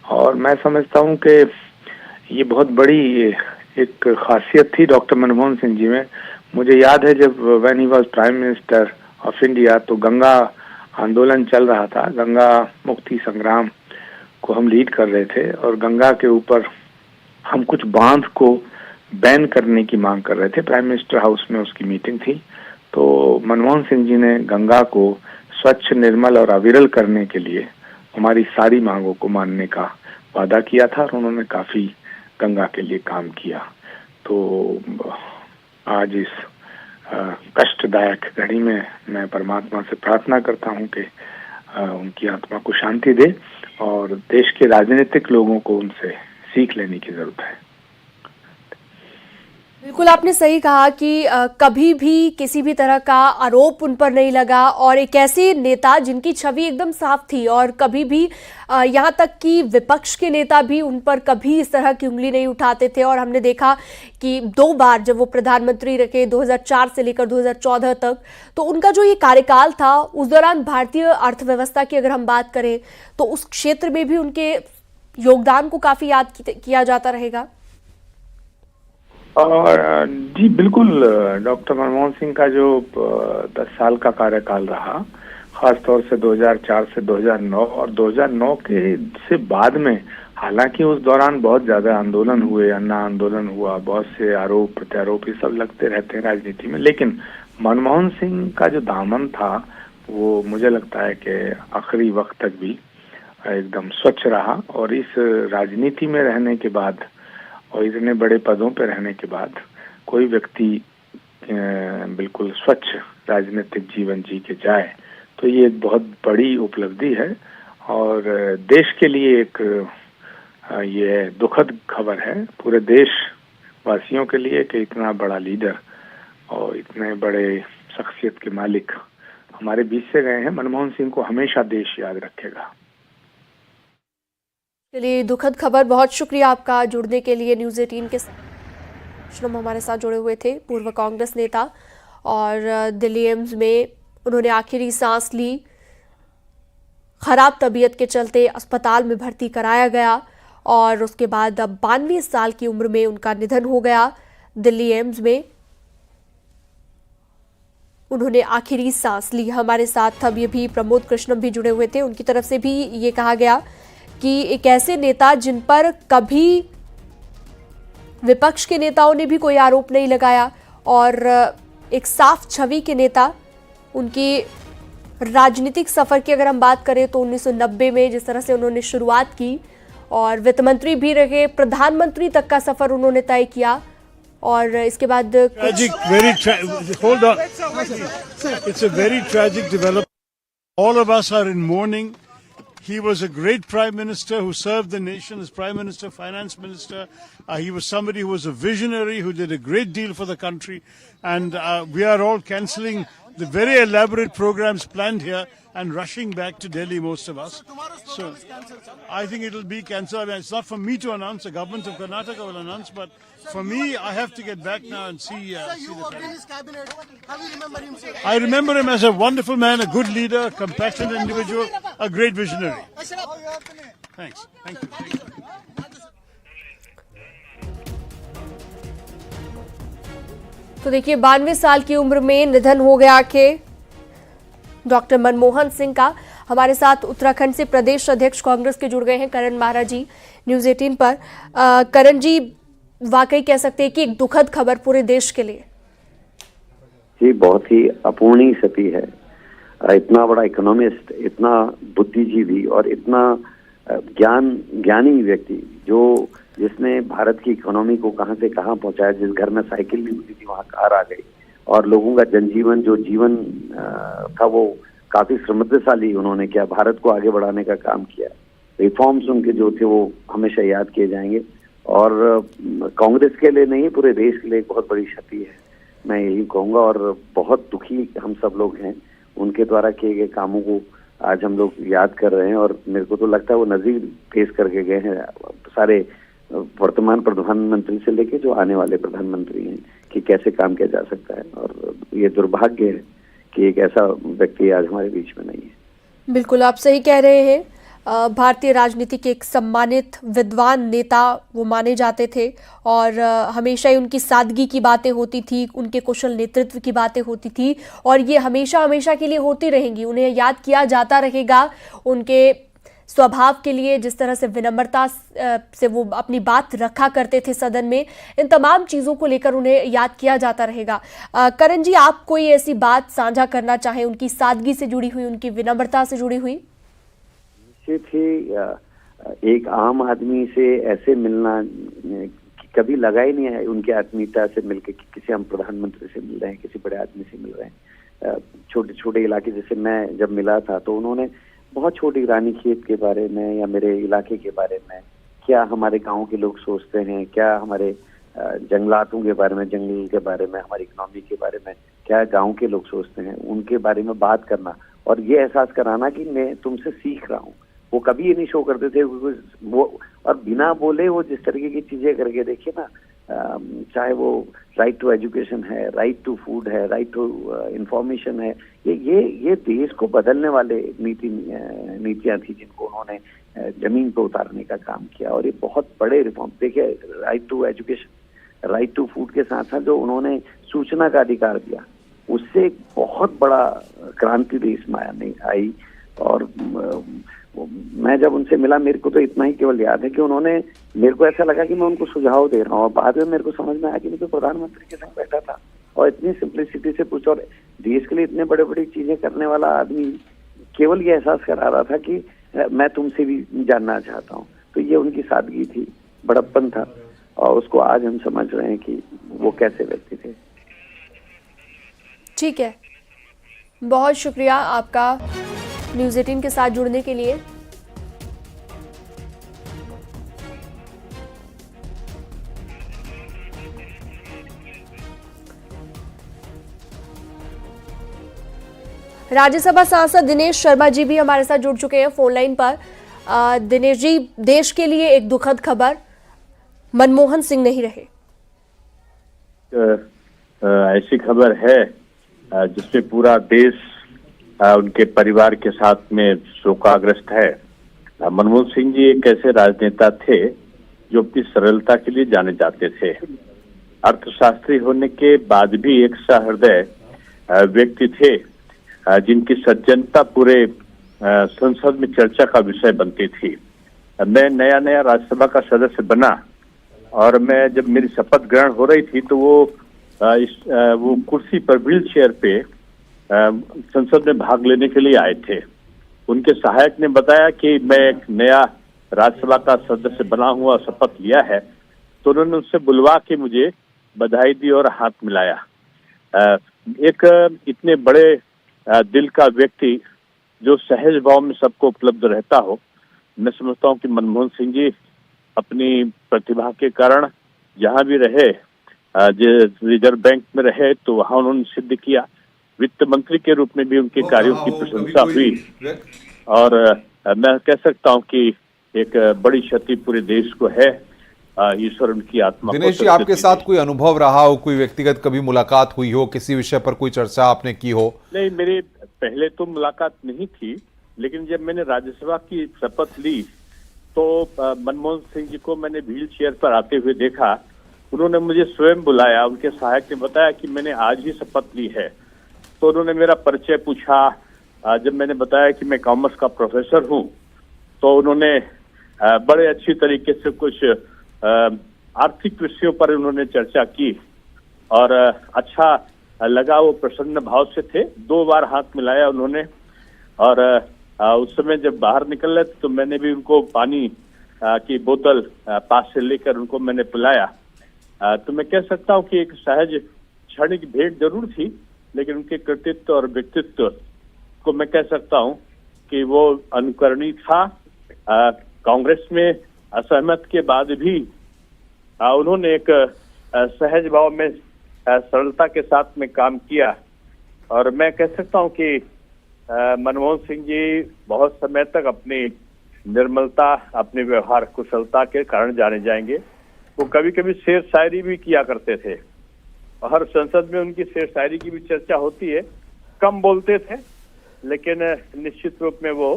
और मैं समझता हूँ कि ये बहुत बड़ी एक खासियत थी डॉक्टर मनमोहन सिंह जी में। मुझे याद है जब when he was prime minister of India तो गंगा आंदोलन चल रहा था, गंगा मुक्ति संग्राम को हम लीड कर रहे थे और गंगा के ऊपर हम कुछ बांध को बैन करने की मांग कर रहे थे। प्राइम मिनिस्टर हाउस में उसकी मीटिंग थी, तो मनमोहन सिंह जी ने गंगा को स्वच्छ, निर्मल और अविरल करने के लिए हमारी सारी मांगों को मानने का वादा किया था और उन्होंने काफी गंगा के लिए काम किया। तो आज इस कष्टदायक घड़ी में मैं परमात्मा से प्रार्थना करता हूं कि उनकी आत्मा को शांति दे और देश के राजनीतिक लोगों को उनसे सीख लेने की जरूरत है। बिल्कुल आपने सही कहा कि कभी भी किसी भी तरह का आरोप उन पर नहीं लगा और एक ऐसे नेता जिनकी छवि एकदम साफ थी और कभी भी यहाँ तक कि विपक्ष के नेता भी उन पर कभी इस तरह की उंगली नहीं उठाते थे। और हमने देखा कि 2 बार जब वो प्रधानमंत्री रहे 2004 से लेकर 2014 तक, तो उनका जो ये कार्यकाल था उस दौरान भारतीय अर्थव्यवस्था की अगर हम बात करें तो उस क्षेत्र में भी उनके योगदान को काफी याद किया जाता रहेगा। और जी बिल्कुल, डॉक्टर मनमोहन सिंह का जो 10 साल का कार्यकाल रहा, खासतौर से 2004 से 2009 और 2009 के से बाद में, हालांकि उस दौरान बहुत ज्यादा आंदोलन हुए, अन्ना आंदोलन हुआ, बहुत से आरोप प्रत्यारोप ये सब लगते रहते हैं राजनीति में, लेकिन मनमोहन सिंह का जो दामन था वो मुझे लगता है कि आखिरी वक्त तक भी एकदम स्वच्छ रहा। और इस राजनीति में रहने के बाद और इतने बड़े पदों पर रहने के बाद कोई व्यक्ति बिल्कुल स्वच्छ राजनीतिक जीवन जी के जाए तो ये एक बहुत बड़ी उपलब्धि है और देश के लिए एक ये दुखद खबर है, पूरे देश वासियों के लिए कि इतना बड़ा लीडर और इतने बड़े शख्सियत के मालिक हमारे बीच से गए हैं। मनमोहन सिंह को हमेशा देश याद रखेगा। चलिए, दुखद खबर। बहुत शुक्रिया आपका जुड़ने के लिए न्यूज़ 18 के साथ। हमारे साथ जुड़े हुए थे पूर्व कांग्रेस नेता और दिल्ली एम्स में उन्होंने आखिरी सांस ली। खराब तबीयत के चलते अस्पताल में भर्ती कराया गया और उसके बाद अब 92 साल की उम्र में उनका निधन हो गया। दिल्ली एम्स में उन्होंने आखिरी सांस ली। हमारे साथ अब ये भी प्रमोद कृष्णम भी जुड़े हुए थे, उनकी तरफ से भी ये कहा गया कि एक ऐसे नेता जिन पर कभी विपक्ष के नेताओं ने भी कोई आरोप नहीं लगाया और एक साफ छवि के नेता, उनकी राजनीतिक सफर की अगर हम बात करें तो 1990 में जिस तरह से उन्होंने शुरुआत की और वित्त मंत्री भी रहे, प्रधानमंत्री तक का सफर उन्होंने तय किया और इसके बाद All of us are in mourning. He was a great prime minister who served the nation as prime minister, finance minister. He was somebody who was a visionary, who did a great deal for the country. And we are all cancelling the very elaborate programs planned here and rushing back to Delhi, most of us. So I think it will be cancelled. I mean, it's not for me to announce. The government of Karnataka will announce. But for me, I have to get back now and see the cabinet. How do you remember him, sir? I remember him as a wonderful man, a good leader, a compassionate individual, a great visionary. Thanks. Thank you. तो देखिए, 92 साल की उम्र में निधन हो गया के डॉक्टर मनमोहन सिंह का। हमारे साथ उत्तराखंड से प्रदेश अध्यक्ष कांग्रेस के जुड़ गए हैं करण महाराज जी न्यूज़ 18 पर। करण जी, वाकई कह सकते हैं कि एक दुखद खबर पूरे देश के लिए। जी, बहुत ही अपूर्णीय क्षति है। इतना बड़ा इकोनॉमिस्ट, इतना बुद्धिजीवी और इतना ज्ञानी व्यक्ति जिसने भारत की इकोनॉमी को कहां से कहां पहुंचाया, जिस घर में साइकिल नहीं होती थी वहां कार आ गई और लोगों का जनजीवन जो जीवन था वो काफी समृद्धशाली उन्होंने किया, भारत को आगे बढ़ाने का काम किया। रिफॉर्म्स उनके जो थे वो हमेशा याद किए जाएंगे और कांग्रेस के लिए नहीं, पूरे देश के लिए एक बहुत बड़ी क्षति है, मैं यही कहूंगा। और बहुत दुखी हम सब लोग हैं उनके द्वारा किए गए कामों को आज हम लोग याद कर रहे हैं और मेरे को तो लगता है वो नजीर पेश करके गए हैं सारे वर्तमान प्रधानमंत्री से लेके जो आने वाले प्रधानमंत्री हैं कि कैसे काम किया जा सकता है। और ये दुर्भाग्य है कि एक ऐसा व्यक्ति आज हमारे बीच में नहीं है। बिल्कुल आप सही कह रहे हैं। भारतीय राजनीति के एक सम्मानित विद्वान नेता वो माने जाते थे और हमेशा ही उनकी सादगी की बातें होती थी, उनके कुशल नेतृत्व की बातें होती थी और ये हमेशा हमेशा के लिए होती रहेंगी। उन्हें याद किया जाता रहेगा उनके स्वभाव के लिए, जिस तरह से विनम्रता से वो अपनी बात रखा करते थे सदन में। इन तमाम चीज़ों को लेकर उन्हें याद किया जाता रहेगा। करण जी, आप कोई ऐसी बात साझा करना चाहें उनकी सादगी से जुड़ी हुई, उनकी विनम्रता से जुड़ी हुई? निश्चित ही एक आम आदमी से ऐसे मिलना कभी लगा ही नहीं है, उनकी आत्मीयता से मिलकर किसी हम प्रधानमंत्री से मिल रहे हैं, किसी बड़े आदमी से मिल रहे हैं। छोटे छोटे इलाके, जैसे मैं जब मिला था तो उन्होंने बहुत छोटी रानीखेत के बारे में या मेरे इलाके के बारे में, क्या हमारे गांव के लोग सोचते हैं, क्या हमारे जंगलातों के बारे में, जंगल के बारे में, हमारी इकोनॉमी के बारे में क्या गांव के लोग सोचते हैं, उनके बारे में बात करना और ये एहसास कराना कि मैं तुमसे सीख रहा हूँ। वो कभी ये नहीं शो करते थे वो, और बिना बोले वो जिस तरीके की चीजें करके देखिए ना, चाहे वो राइट टू एजुकेशन है, राइट टू फूड है, राइट टू इंफॉर्मेशन है, ये देश को बदलने वाले नीतियां थी जिनको उन्होंने जमीन पर उतारने का काम किया। और ये बहुत बड़े रिफॉर्म, देखिए right to education, right to food के साथ साथ जो उन्होंने सूचना का अधिकार दिया, उससे एक बहुत बड़ा क्रांति देश में आई। और मैं जब उनसे मिला, मेरे को तो इतना ही केवल याद है कि उन्होंने, मेरे को ऐसा लगा कि मैं उनको सुझाव दे रहा हूँ, और बाद में मेरे को समझ में आया कि मैं तो प्रधानमंत्री के संग बैठा था और इतनी सिंप्लिसिटी से पूछा, और देश के लिए इतने बड़े बड़ी चीजें करने वाला आदमी केवल ये एहसास करा रहा था कि मैं तुमसे भी जानना चाहता हूँ। तो ये उनकी सादगी थी, बड़प्पन था, और उसको आज हम समझ रहे हैं कि वो कैसे व्यक्ति थे। ठीक है, बहुत शुक्रिया आपका न्यूज़ 18 के साथ जुड़ने के लिए। राज्यसभा सांसद दिनेश शर्मा जी भी हमारे साथ जुड़ चुके हैं फोन लाइन पर। दिनेश जी, देश के लिए एक दुखद खबर, मनमोहन सिंह नहीं रहे। ऐसी खबर है जिसमें पूरा देश उनके परिवार के साथ में शोकाग्रस्त है। मनमोहन सिंह जी एक ऐसे राजनेता थे जो अपनी सरलता के लिए जाने जाते थे। अर्थशास्त्री होने के बाद भी एक सहृदय व्यक्ति थे जिनकी सज्जनता पूरे संसद में चर्चा का विषय बनती थी। मैं नया नया राज्यसभा का सदस्य बना और मैं जब मेरी शपथ ग्रहण हो रही थी तो वो कुर्सी पर, व्हील चेयर पे संसद में भाग लेने के लिए आए थे। उनके सहायक ने बताया कि मैं एक नया राज्यसभा का सदस्य बना हुआ, शपथ लिया है, तो उन्होंने उससे बुलवा के मुझे बधाई दी और हाथ मिलाया। एक इतने बड़े दिल का व्यक्ति जो सहज भाव में सबको उपलब्ध रहता हो, मैं समझता हूँ कि मनमोहन सिंह जी अपनी प्रतिभा के कारण जहाँ भी रहे, रिजर्व बैंक में रहे तो वहाँ उन्होंने सिद्ध किया। वित्त मंत्री के रूप में भी उनके कार्यों की प्रशंसा हुई और मैं कह सकता हूं कि एक बड़ी क्षति पूरे देश को है। ईश्वर उनकी आत्मा। दिनेश जी, आपके साथ कोई अनुभव रहा हो, कोई व्यक्तिगत कभी मुलाकात हुई हो, किसी विषय पर कोई चर्चा आपने की हो? नहीं, मेरे पहले तो मुलाकात नहीं थी, लेकिन जब मैंने राज्यसभा की शपथ ली तो मनमोहन सिंह जी को मैंने व्हील चेयर पर आते हुए देखा। उन्होंने मुझे स्वयं बुलाया, उनके सहायक ने बताया कि मैंने आज ही शपथ ली है। तो उन्होंने मेरा परिचय पूछा। जब मैंने बताया कि मैं कॉमर्स का प्रोफेसर हूं तो उन्होंने बड़े अच्छी तरीके से कुछ आर्थिक विषयों पर उन्होंने चर्चा की और अच्छा लगा। वो प्रसन्न भाव से थे। 2 बार हाथ मिलाया उन्होंने और उस समय जब बाहर निकल रहे थे तो मैंने भी उनको पानी की बोतल पास से लेकर उनको मैंने पिलाया। तो मैं कह सकता हूं कि एक सहज क्षणिक भेंट जरूर थी, लेकिन उनके कृतित्व और व्यक्तित्व को मैं कह सकता हूं कि वो अनुकरणीय था। कांग्रेस में असहमत के बाद भी उन्होंने एक सहज भाव में सरलता के साथ में काम किया और मैं कह सकता हूं कि मनमोहन सिंह जी बहुत समय तक अपनी निर्मलता, अपने व्यवहार कुशलता के कारण जाने जाएंगे। वो कभी कभी शेर शायरी भी किया करते थे और हर संसद में उनकी शेर शायरी की भी चर्चा होती है। कम बोलते थे लेकिन निश्चित रूप में वो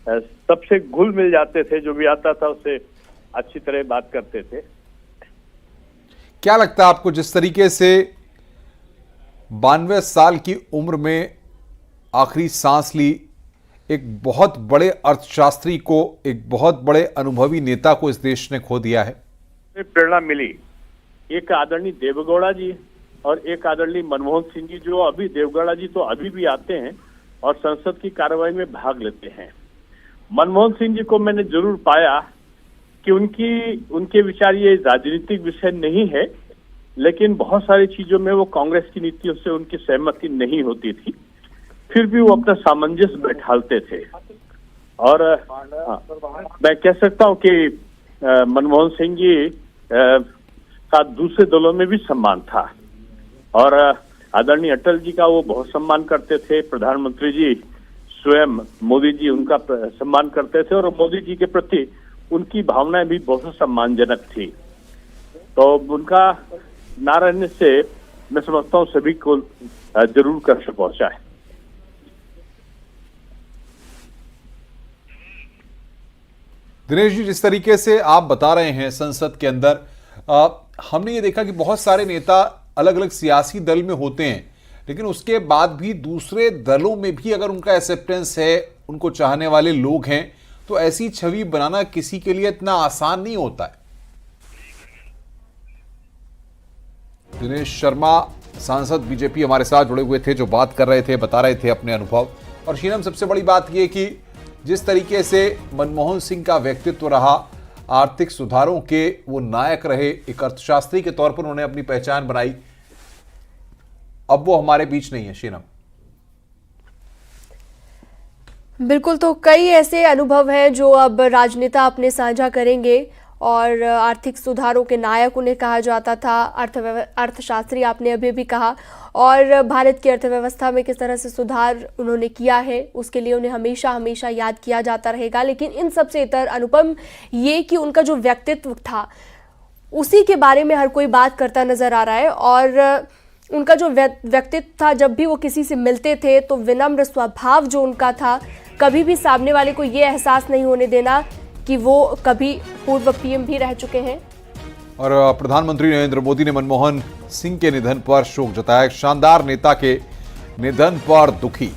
सबसे घुल मिल जाते थे, जो भी आता था उससे अच्छी तरह बात करते थे। क्या लगता है आपको, जिस तरीके से 92 साल की उम्र में आखिरी सांस ली, एक बहुत बड़े अर्थशास्त्री को, एक बहुत बड़े अनुभवी नेता को इस देश ने खो दिया है? प्रेरणा मिली, एक आदरणीय देवेगौड़ा जी और एक आदरणीय मनमोहन सिंह जी, जो अभी देवेगौड़ा जी तो अभी भी आते हैं और संसद की कार्रवाई में भाग लेते हैं। मनमोहन सिंह जी को मैंने जरूर पाया कि उनके विचार ये राजनीतिक विषय नहीं है, लेकिन बहुत सारी चीजों में वो कांग्रेस की नीतियों से उनकी सहमति नहीं होती थी, फिर भी वो अपना सामंजस्य बैठालते थे। और मैं कह सकता हूँ कि मनमोहन सिंह जी का दूसरे दलों में भी सम्मान था, और आदरणीय अटल जी का वो बहुत सम्मान करते थे। प्रधानमंत्री जी स्वयं मोदी जी उनका सम्मान करते थे, और मोदी जी के प्रति उनकी भावनाएं भी बहुत सम्मानजनक थी। तो उनका ना रहने से मैं समझता हूँ सभी को जरूर कष्ट पहुंचा है। दिनेश जी, जिस तरीके से आप बता रहे हैं, संसद के अंदर हमने ये देखा कि बहुत सारे नेता अलग अलग सियासी दल में होते हैं, लेकिन उसके बाद भी दूसरे दलों में भी अगर उनका एक्सेप्टेंस है, उनको चाहने वाले लोग हैं, तो ऐसी छवि बनाना किसी के लिए इतना आसान नहीं होता है। दिनेश शर्मा सांसद बीजेपी हमारे साथ जुड़े हुए थे, जो बात कर रहे थे, बता रहे थे अपने अनुभव। और शीनम, सबसे बड़ी बात यह कि जिस तरीके से मनमोहन सिंह का व्यक्तित्व रहा, आर्थिक सुधारों के वो नायक रहे, एक अर्थशास्त्री के तौर पर उन्होंने अपनी पहचान बनाई, अब वो हमारे बीच नहीं है। शीनम, बिल्कुल, तो कई ऐसे अनुभव हैं जो अब राजनेता अपने साझा करेंगे, और आर्थिक सुधारों के नायक उन्हें कहा जाता था, अर्थशास्त्री आपने अभी भी कहा, और भारत की अर्थव्यवस्था में किस तरह से सुधार उन्होंने किया है, उसके लिए उन्हें हमेशा हमेशा याद किया जाता रहेगा। लेकिन इन सबसे इतर अनुपम ये कि उनका जो व्यक्तित्व था, उसी के बारे में हर कोई बात करता नजर आ रहा है। और उनका जो व्यक्तित्व था, जब भी वो किसी से मिलते थे तो विनम्र स्वभाव जो उनका था, कभी भी सामने वाले को ये एहसास नहीं होने देना कि वो कभी पूर्व पीएम भी रह चुके हैं। और प्रधानमंत्री नरेंद्र मोदी ने मनमोहन सिंह के निधन पर शोक जताया। शानदार नेता के निधन पर दुखी।